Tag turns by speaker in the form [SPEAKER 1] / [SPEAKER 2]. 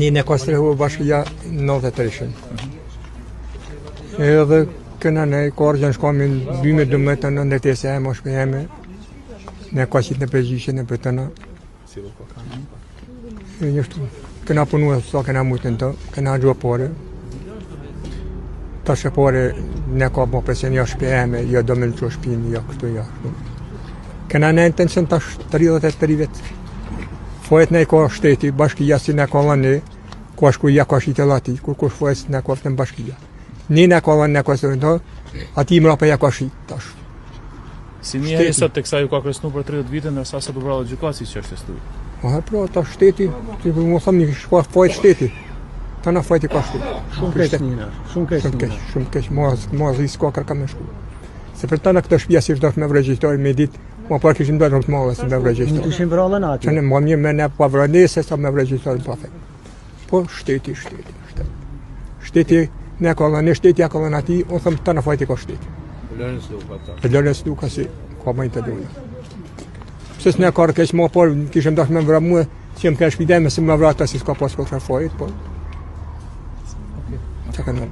[SPEAKER 1] Një ne ka strehu bashkia 93-shën. Edhe këna ne korgjën shkomin 12 në ndërtese e mosh për jeme. Ne ka qitë në përgjishën e për tëna. Këna punu e sa këna mujtën të, këna gjua pare. Ta shëpare ne ka më përsen ja shpe jeme, ja do me në që shpini, ja kështu, ja kështu. Këna ne intension tash 38 vetë. Fojet ne ka shteti, bashkia si ne ka lënë, ka shku ja ka shite lati, kur kush fojet ne ka në bashkia. Ni ne ka lënë ne ka së rëndo, ati mra për ja ka shite tash.
[SPEAKER 2] Si një e sot të kësa ju ka kresnu për 30 vite, nërsa sa të vralë gjykatësi që është e studi?
[SPEAKER 1] Pra, ta shteti, që më thëmë një shka fojet shteti, ta na fojet i ka shteti. Shumë keq, ma zhi s'ka kërka me shku. Se për ta na këtë shpia si shdojnë me vregjistari me ditë, ma par kishim dojnë rëmë të malë si me vregjistari.
[SPEAKER 3] Në kishim vralën ati?
[SPEAKER 1] Që në ma mirë me ne pa vrënese sa me vregjistari pa fejnë. Po shteti. Shteti ne ka lënë, shteti ja ka lënë ati, unë thëmë ta na fojet i ka shteti. Lërës duka si, ka mëjnë të dojnë. Pësës ne ka rëkeq ma por, kishim dash me vra muë, që jem kërë shpideme si me vra ta si s'ka pas këtë fojet, po. Që ka në